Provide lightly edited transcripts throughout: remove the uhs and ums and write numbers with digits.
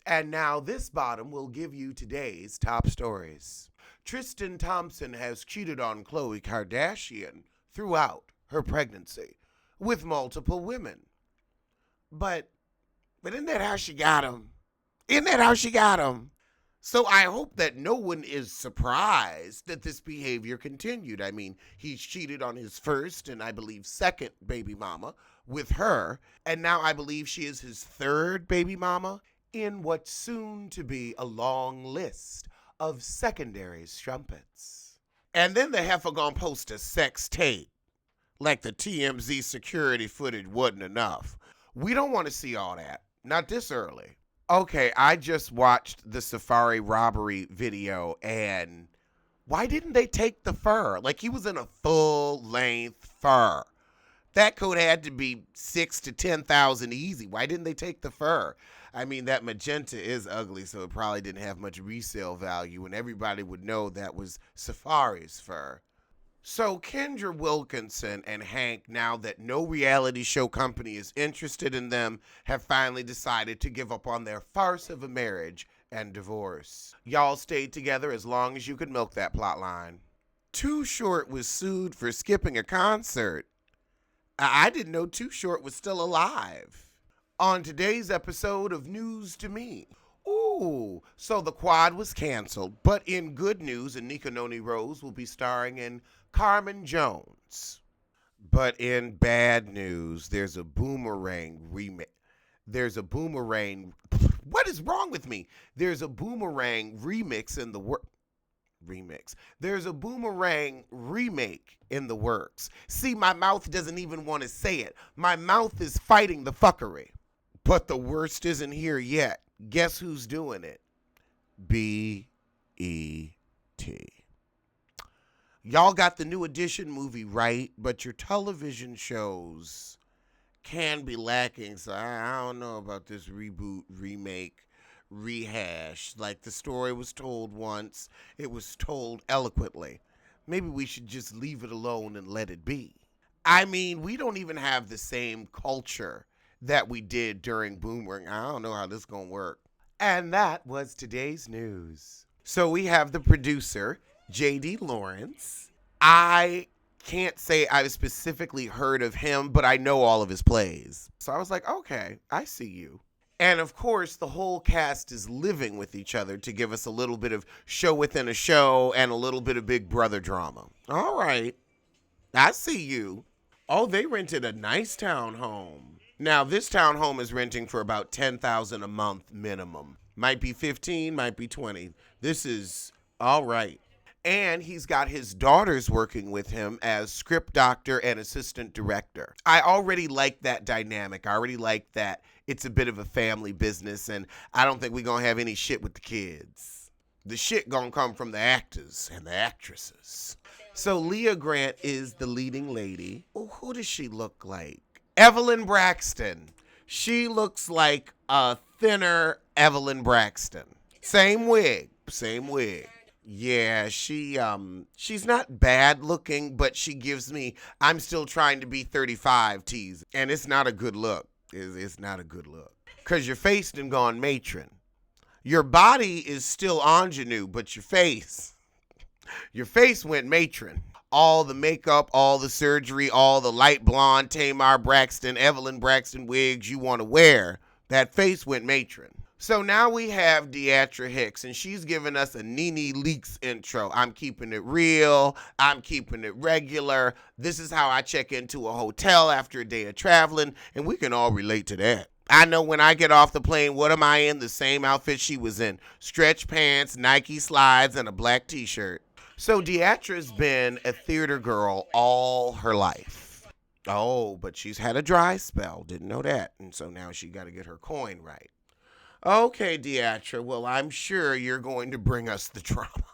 And now this bottom will give you today's top stories. Tristan Thompson has cheated on Khloe Kardashian throughout her pregnancy with multiple women. But isn't that how she got him? Isn't that how she got him? So I hope that no one is surprised that this behavior continued. I mean, he's cheated on his first and I believe second baby mama with her, and now I believe she is his third baby mama in what's soon to be a long list of secondary strumpets. And then the heifer gonna post a sex tape like the TMZ security footage wasn't enough. We don't want to see all that. Not this early. Okay, I just watched the safari robbery video, and why didn't they take the fur? Like, he was in a full-length fur. That coat had to be 6,000 to 10,000 easy. Why didn't they take the fur? I mean, that magenta is ugly, so it probably didn't have much resale value, and everybody would know that was Safari's fur. So Kendra Wilkinson and Hank, now that no reality show company is interested in them, have finally decided to give up on their farce of a marriage and divorce. Y'all stayed together as long as you could milk that plot line. Too Short was sued for skipping a concert. I didn't know Too Short was still alive. On today's episode of News to Me. Ooh, so the quad was canceled, but in good news, Anika Noni Rose will be starring in Carmen Jones. But in bad news, there's a Boomerang remix. What is wrong with me? There's a Boomerang remix in the remix. There's a Boomerang remake in the works. See, my mouth doesn't even want to say it. My mouth is fighting the fuckery. But the worst isn't here yet. Guess who's doing it? B.E.T. Y'all got the new edition movie right, but your television shows can be lacking, so I don't know about this reboot, remake, rehash. Like, the story was told once, it was told eloquently. Maybe we should just leave it alone and let it be. I mean, we don't even have the same culture that we did during Boomerang. I don't know how this is going to work. And that was today's news. So we have the producer, J.D. Lawrence. I can't say I've specifically heard of him, but I know all of his plays. So I was like, okay, I see you. And of course, the whole cast is living with each other to give us a little bit of show within a show and a little bit of Big Brother drama. All right, I see you. Oh, they rented a nice townhome. Now, this townhome is renting for about $10,000 a month minimum. Might be 15, might be 20. This is all right. And he's got his daughters working with him as script doctor and assistant director. I already like that dynamic. I already like that it's a bit of a family business, and I don't think we're going to have any shit with the kids. The shit going to come from the actors and the actresses. So Leah Grant is the leading lady. Oh, who does she look like? Evelyn Braxton. She looks like a thinner Evelyn Braxton. Same wig. Yeah, she's not bad looking, but she gives me, I'm still trying to be 35 tease. And it's not a good look. It's not a good look. Because your face done gone matron. Your body is still ingenue, but your face went matron. All the makeup, all the surgery, all the light blonde Tamar Braxton, Evelyn Braxton wigs you want to wear, that face went matron. So now we have Deatra Hicks, and she's giving us a Nene Leakes intro. I'm keeping it real. I'm keeping it regular. This is how I check into a hotel after a day of traveling, and we can all relate to that. I know when I get off the plane, what am I in? The same outfit she was in. Stretch pants, Nike slides, and a black t-shirt. So Deatra's been a theater girl all her life. Oh, but she's had a dry spell. Didn't know that. And so now she got to get her coin right. Okay, Deatra, well, I'm sure you're going to bring us the drama.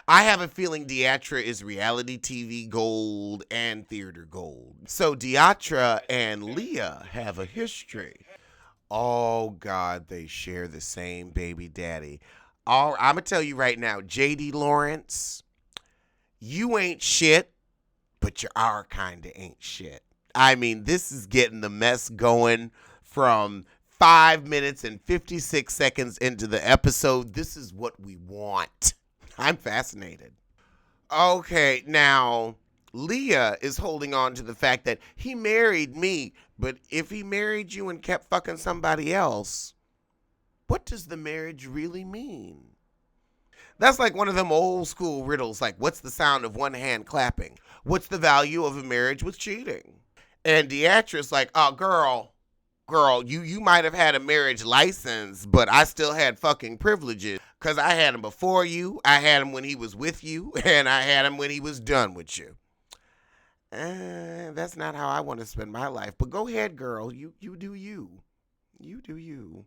I have a feeling Deatra is reality TV gold and theater gold. So Deatra and Leah have a history. Oh, God, they share the same baby daddy. I'm going to tell you right now, J.D. Lawrence, you ain't shit, but you are kind of ain't shit. I mean, this is getting the mess going from 5 minutes and 56 seconds into the episode. This is what we want. I'm fascinated. Okay, now Leah is holding on to the fact that he married me, but if he married you and kept fucking somebody else, what does the marriage really mean? That's like one of them old school riddles, like what's the sound of one hand clapping? What's the value of a marriage with cheating? And Deatra's like, oh, girl, you might have had a marriage license, but I still had fucking privileges. Because I had him before you, I had him when he was with you, and I had him when he was done with you. That's not how I want to spend my life. But go ahead, girl. You do you. You do you.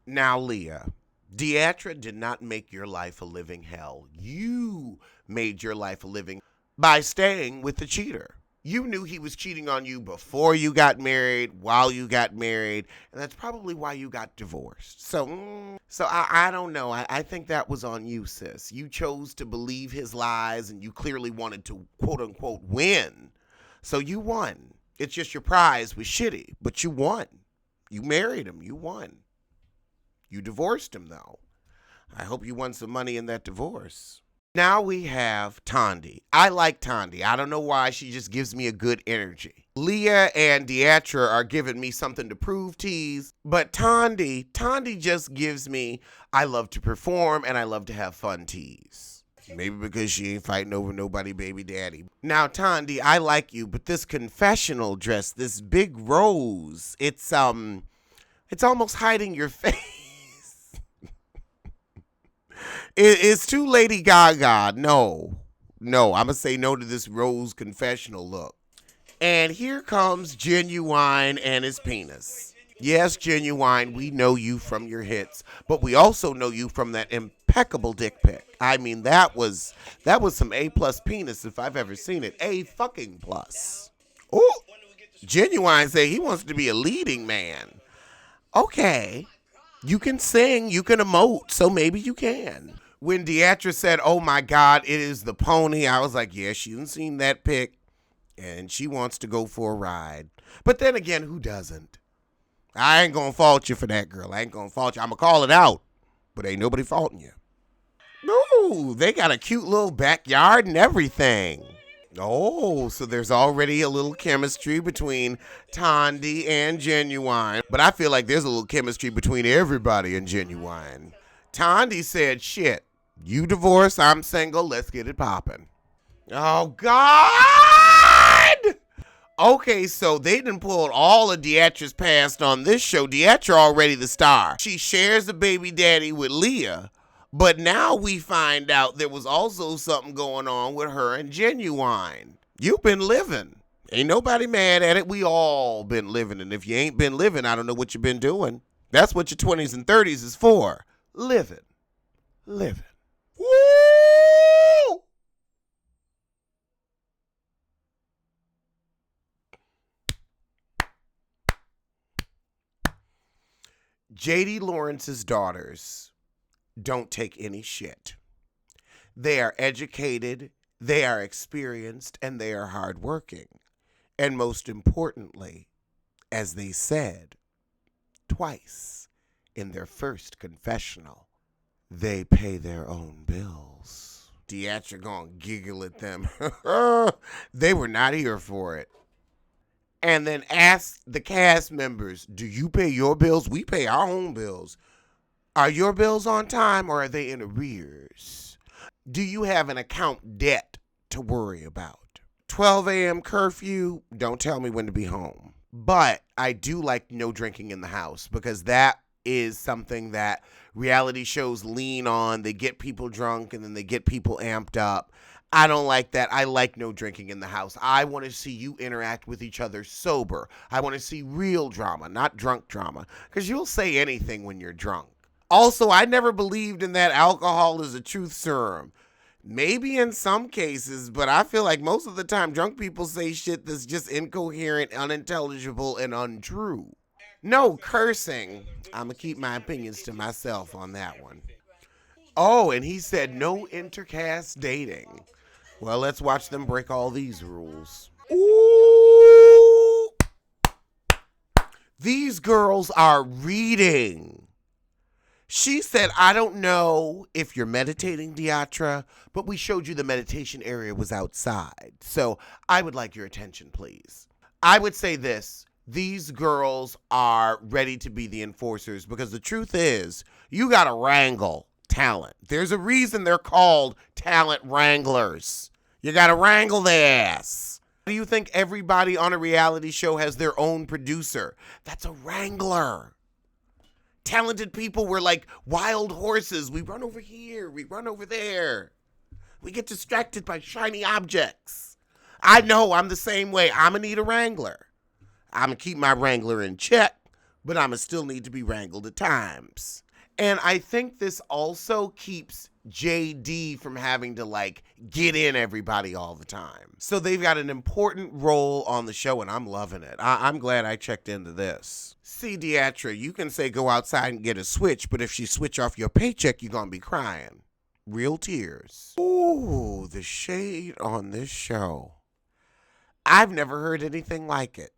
Now, Leah, Deatra did not make your life a living hell. You made your life a living by staying with the cheater. You knew he was cheating on you before you got married, while you got married, and that's probably why you got divorced. So I don't know. I think that was on you, sis. You chose to believe his lies, and you clearly wanted to, quote-unquote, win. So you won. It's just your prize was shitty, but you won. You married him. You won. You divorced him, though. I hope you won some money in that divorce. Now we have Tandi. I like Tandi. I don't know why. She just gives me a good energy. Leah and Deatra are giving me something to prove tease. But Tandi just gives me, I love to perform and I love to have fun tease. Maybe because she ain't fighting over nobody baby daddy. Now, Tandi, I like you, but this confessional dress, this big rose, it's almost hiding your face. It's too Lady Gaga. No, I'm going to say no to this rose confessional look. And here comes Genuine and his penis. Yes, Genuine, we know you from your hits, but we also know you from that impeccable dick pic. I mean, that was some A+ penis if I've ever seen it. A fucking plus. Oh, Genuine say he wants to be a leading man. Okay, you can sing, you can emote, so maybe you can. When Deatra said, oh my God, it is the pony, I was like, yeah, she done seen that pic, and she wants to go for a ride. But then again, who doesn't? I ain't gonna fault you for that, girl. I ain't gonna fault you. I'm gonna call it out, but ain't nobody faulting you. No, they got a cute little backyard and everything. Oh, so there's already a little chemistry between Tandi and Genuine. But I feel like there's a little chemistry between everybody and Genuine. Tandi said, shit, you divorced, I'm single, let's get it popping. Oh, God! Okay, so they done pulled all of Deatra's past on this show. Deatra already the star. She shares a baby daddy with Leah, but now we find out there was also something going on with her and Genuine. You've been living. Ain't nobody mad at it. We all been living, and if you ain't been living, I don't know what you've been doing. That's what your 20s and 30s is for. Living. Woo! J.D. Lawrence's daughters don't take any shit. They are educated, they are experienced, and they are hardworking. And most importantly, as they said twice in their first confessional, they pay their own bills. Deatra gonna giggle at them. They were not here for it. And then ask the cast members, do you pay your bills? We pay our own bills. Are your bills on time or are they in arrears? Do you have an account debt to worry about? 12 a.m. curfew, don't tell me when to be home. But I do like no drinking in the house because that is something that reality shows lean on. They get people drunk and then they get people amped up. I don't like that. I like no drinking in the house. I want to see you interact with each other sober. I want to see real drama, not drunk drama, because you'll say anything when you're drunk. Also, I never believed in that alcohol is a truth serum. Maybe in some cases, but I feel like most of the time drunk people say shit that's just incoherent, unintelligible, and untrue. No cursing. I'm going to keep my opinions to myself on that one. Oh, and he said no intercaste dating. Well, let's watch them break all these rules. Ooh! These girls are reading. She said, I don't know if you're meditating, Deatra, but we showed you the meditation area was outside. So I would like your attention, please. I would say this. These girls are ready to be the enforcers because the truth is, you got to wrangle talent. There's a reason they're called talent wranglers. You got to wrangle their ass. Do you think everybody on a reality show has their own producer? That's a wrangler. Talented people were like wild horses. We run over here, we run over there. We get distracted by shiny objects. I know I'm the same way. I'm going to need a wrangler. I'm going to keep my wrangler in check, but I'm going to still need to be wrangled at times. And I think this also keeps JD from having to like get in everybody all the time. So they've got an important role on the show and I'm loving it. I'm glad I checked into this. See, Deatra, you can say go outside and get a switch, but if she switch off your paycheck, you're going to be crying. Real tears. Ooh, the shade on this show. I've never heard anything like it.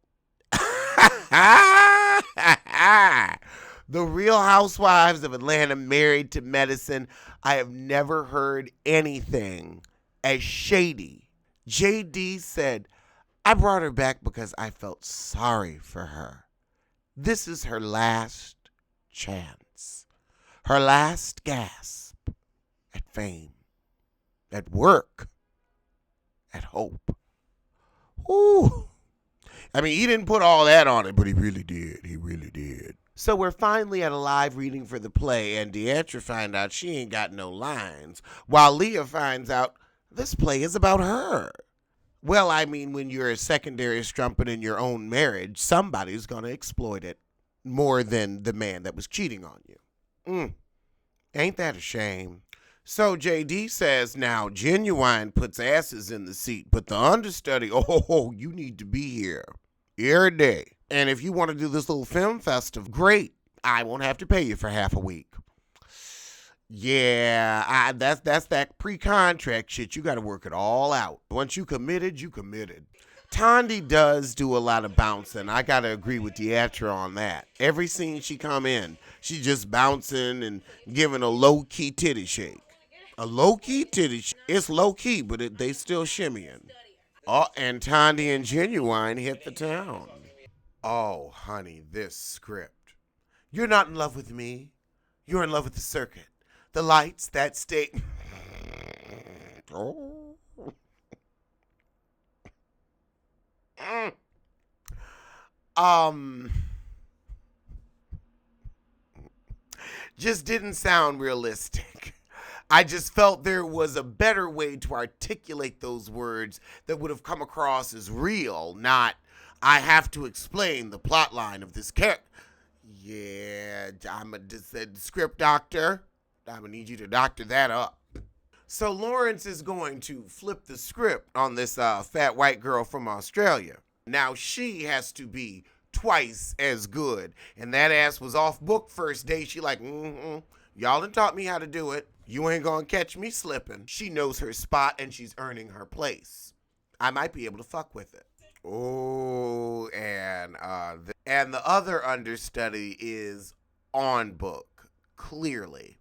The Real Housewives of Atlanta Married to Medicine. I have never heard anything as shady. JD said, I brought her back because I felt sorry for her. This is her last chance. Her last gasp at fame, at work, at hope. Ooh. I mean, he didn't put all that on it, but he really did. He really did. So we're finally at a live reading for the play, and Deatra finds out she ain't got no lines, while Leah finds out this play is about her. Well, I mean, when you're a secondary strumpet in your own marriage, somebody's going to exploit it more than the man that was cheating on you. Ain't that a shame? So JD says, now, Genuine puts asses in the seat, but the understudy, oh, you need to be here every day. And if you want to do this little film festival, great. I won't have to pay you for half a week. Yeah, that's that pre-contract shit. You got to work it all out. Once you committed, you committed. Tandi does do a lot of bouncing. I got to agree with Deatra on that. Every scene she come in, she just bouncing and giving a low-key titty shake. A low-key titty shake. It's low-key, but they still shimmying. Oh, and Tandi and Genuine hit the town. Oh, honey, this script. You're not in love with me. You're in love with the circuit. The lights, that state. Oh. Just didn't sound realistic. I just felt there was a better way to articulate those words that would have come across as real, not I have to explain the plot line of this character. Yeah, I'm a script doctor. I'm going to need you to doctor that up. So Lawrence is going to flip the script on this fat white girl from Australia. Now she has to be twice as good. And that ass was off book first day. She like, y'all done taught me how to do it. You ain't going to catch me slipping. She knows her spot and she's earning her place. I might be able to fuck with it. Oh, and the other understudy is on book, clearly.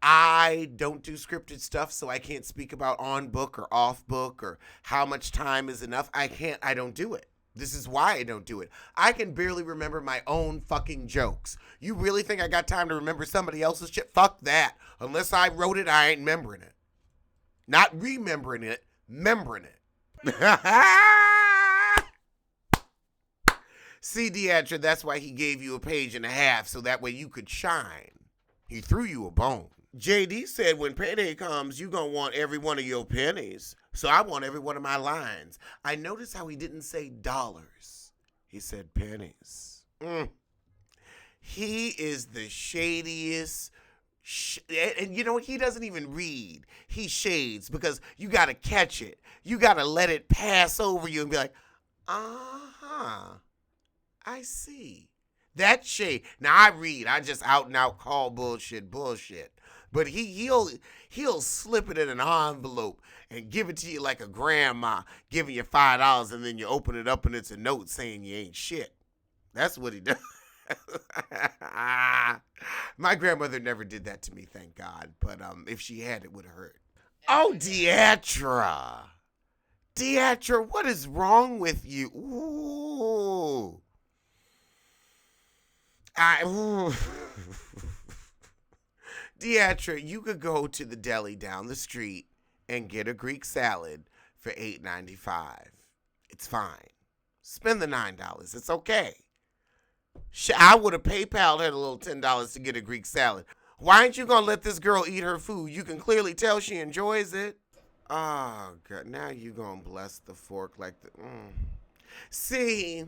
I don't do scripted stuff, so I can't speak about on book or off book or how much time is enough. I don't do it. This is why I don't do it. I can barely remember my own fucking jokes. You really think I got time to remember somebody else's shit? Fuck that. Unless I wrote it, I ain't remembering it. Not remembering it, membering it. See, Deatra, that's why he gave you a page and a half, so that way you could shine. He threw you a bone. JD said when payday comes, you gonna want every one of your pennies. So I want every one of my lines. I noticed how he didn't say dollars. He said pennies. He is the shadiest. And you know what? He doesn't even read. He shades because you got to catch it. You got to let it pass over you and be like, uh-huh, I see. That shade. Now I read. I just out and out call bullshit. But he'll slip it in an envelope and give it to you like a grandma giving you $5 and then you open it up and it's a note saying you ain't shit. That's what he does. My grandmother never did that to me, thank God. But if she had, it would have hurt. Oh, Deatra. Deatra, what is wrong with you? Ooh. Ooh. Deatra, you could go to the deli down the street and get a Greek salad for $8.95. It's fine. Spend the $9. It's okay. I would have PayPal'd her a little $10 to get a Greek salad. Why ain't you gonna let this girl eat her food? You can clearly tell she enjoys it. Oh, God. Now you gonna bless the fork like the... See,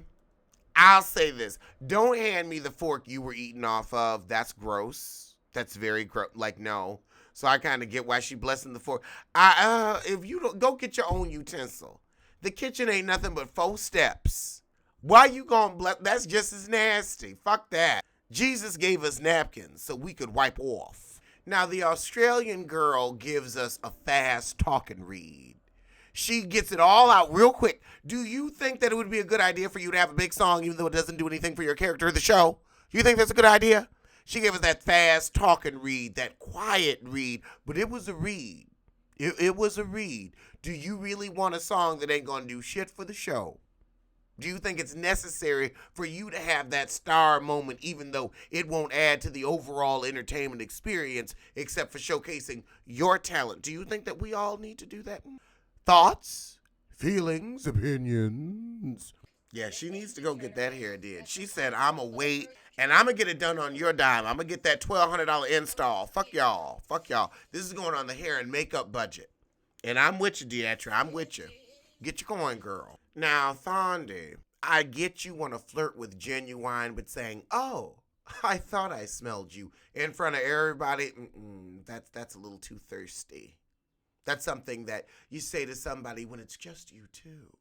I'll say this. Don't hand me the fork you were eating off of. That's gross. That's very gross. Like, no. So I kind of get why she blessing the fork. If you don't, go get your own utensil. The kitchen ain't nothing but 4 steps. Why you gonna bless? That's just as nasty. Fuck that. Jesus gave us napkins so we could wipe off. Now, the Australian girl gives us a fast talk and read. She gets it all out real quick. Do you think that it would be a good idea for you to have a big song even though it doesn't do anything for your character of the show? You think that's a good idea? She gave us that fast talk and read, that quiet read, but it was a read. It was a read. Do you really want a song that ain't gonna do shit for the show? Do you think it's necessary for you to have that star moment even though it won't add to the overall entertainment experience except for showcasing your talent? Do you think that we all need to do that? Thoughts? Feelings? Opinions? Yeah, she needs to go get that hair did. She said, I'm going to wait and I'm going to get it done on your dime. I'm going to get that $1,200 install. Fuck y'all. Fuck y'all. This is going on the hair and makeup budget. And I'm with you, Deatra. I'm with you. Get your coin, girl. Now, Thondy, I get you want to flirt with Genuine, but saying, oh, I thought I smelled you in front of everybody, that's a little too thirsty. That's something that you say to somebody when it's just you two.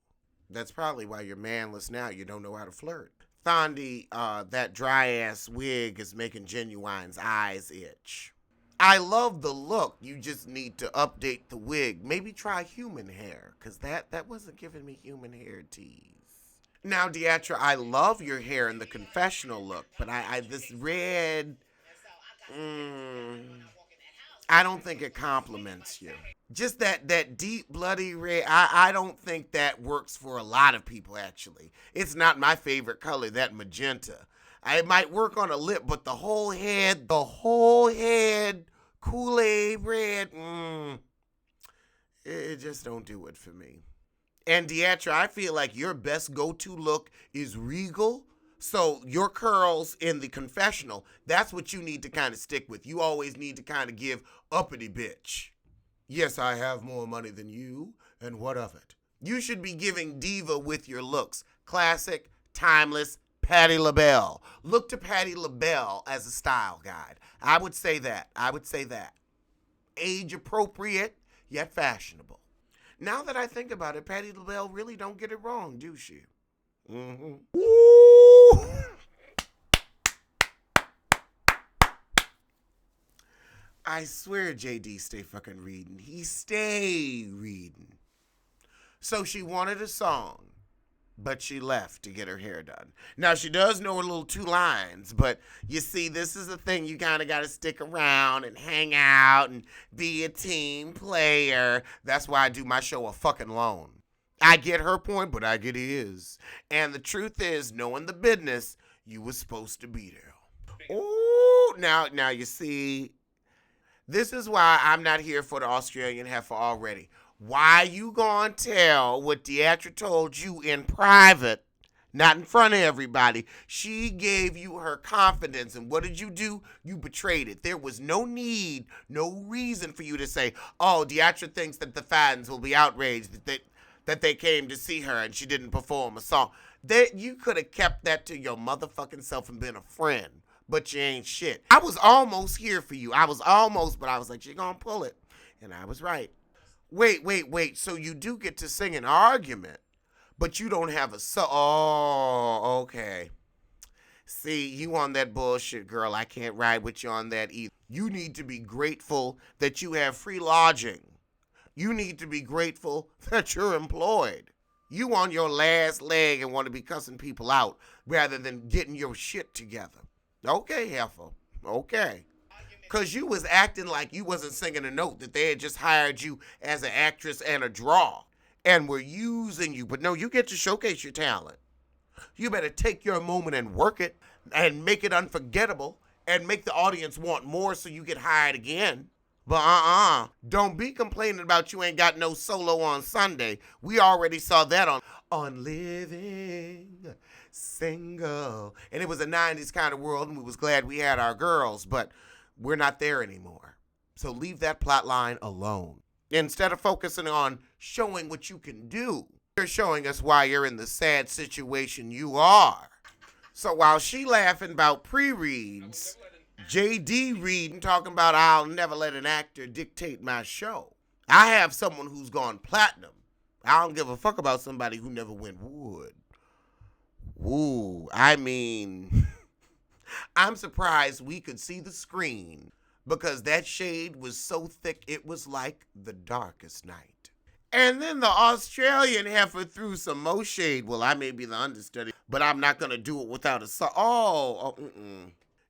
That's probably why you're manless now. You don't know how to flirt. Thondy, that dry-ass wig is making Genuine's eyes itch. I love the look. You just need to update the wig. Maybe try human hair, because that wasn't giving me human hair tease. Now, Deatra, I love your hair in the confessional look, but this red, I don't think it compliments you. Just that deep, bloody red, I don't think that works for a lot of people, actually. It's not my favorite color, that magenta. It might work on a lip, but the whole head, Kool-Aid red, it just don't do it for me. And Deatra, I feel like your best go-to look is regal. So your curls in the confessional, that's what you need to kind of stick with. You always need to kind of give uppity bitch. Yes, I have more money than you, and what of it? You should be giving diva with your looks. Classic, timeless, Patti LaBelle. Look to Patti LaBelle as a style guide. I would say that. Age appropriate, yet fashionable. Now that I think about it, Patti LaBelle really don't get it wrong, do she? Mm-hmm. Woo! I swear JD stay fucking reading. He stay reading. So she wanted a song, but she left to get her hair done. Now, she does know her little 2 lines, but you see, this is the thing. You kind of got to stick around and hang out and be a team player. That's why I do my show a fucking alone. I get her point, but I get his. And the truth is, knowing the business, you was supposed to be there. Ooh, now you see, this is why I'm not here for the Australian heifer already. Why you gonna tell what Deatra told you in private, not in front of everybody? She gave you her confidence, and what did you do? You betrayed it. There was no need, no reason for you to say, oh, Deatra thinks that the fans will be outraged that they came to see her and she didn't perform a song. You could have kept that to your motherfucking self and been a friend, but you ain't shit. I was almost here for you. But I was like, she gonna pull it, and I was right. Wait. So you do get to sing an argument, but you don't have a Oh, okay. See, you on that bullshit, girl. I can't ride with you on that either. You need to be grateful that you have free lodging. You need to be grateful that you're employed. You on your last leg and want to be cussing people out rather than getting your shit together. Okay, heifer. Okay. Because you was acting like you wasn't singing a note, that they had just hired you as an actress and a draw and were using you. But no, you get to showcase your talent. You better take your moment and work it and make it unforgettable and make the audience want more so you get hired again. But don't be complaining about you ain't got no solo on Sunday. We already saw that on Living Single. And it was a 90s kind of world, and we was glad we had our girls, but we're not there anymore. So leave that plot line alone. Instead of focusing on showing what you can do, you're showing us why you're in the sad situation you are. So while she laughing about pre-reads, JD reading, talking about I'll never let an actor dictate my show. I have someone who's gone platinum. I don't give a fuck about somebody who never went wood. Woo, I mean, I'm surprised we could see the screen because that shade was so thick it was like the darkest night. And then the Australian heifer threw some more shade. Well, I may be the understudy, but I'm not going to do it without a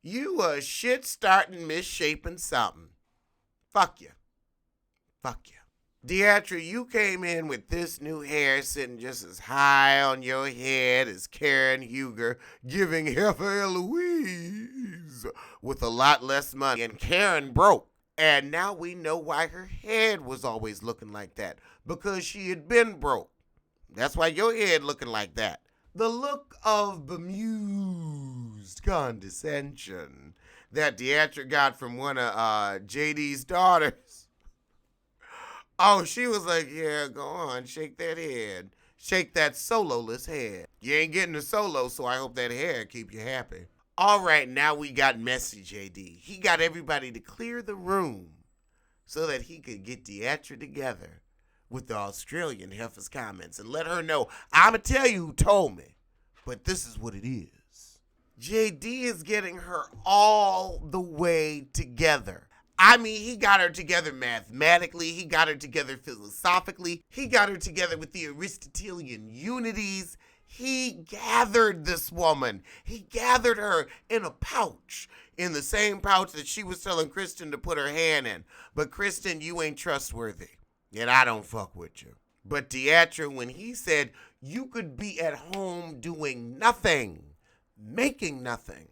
You a shit starting misshapen something. Fuck you. Fuck you. Deatra, you came in with this new hair sitting just as high on your head as Karen Huger, giving Heifer Eloise with a lot less money. And Karen broke. And now we know why her head was always looking like that. Because she had been broke. That's why your head looking like that. The look of bemused condescension that Deatra got from one of JD's daughters. Oh, she was like, yeah, go on, shake that head. Shake that sololess head. You ain't getting a solo, so I hope that hair keep you happy. All right, now we got messy JD. He got everybody to clear the room so that he could get Deatra together with the Australian heifer's comments and let her know, I'ma tell you who told me, but this is what it is. JD is getting her all the way together. I mean, he got her together mathematically, he got her together philosophically, he got her together with the Aristotelian unities. He gathered this woman. He gathered her in a pouch, in the same pouch that she was telling Kristen to put her hand in. But Kristen, you ain't trustworthy, and I don't fuck with you. But Deatra, when he said you could be at home doing nothing, making nothing,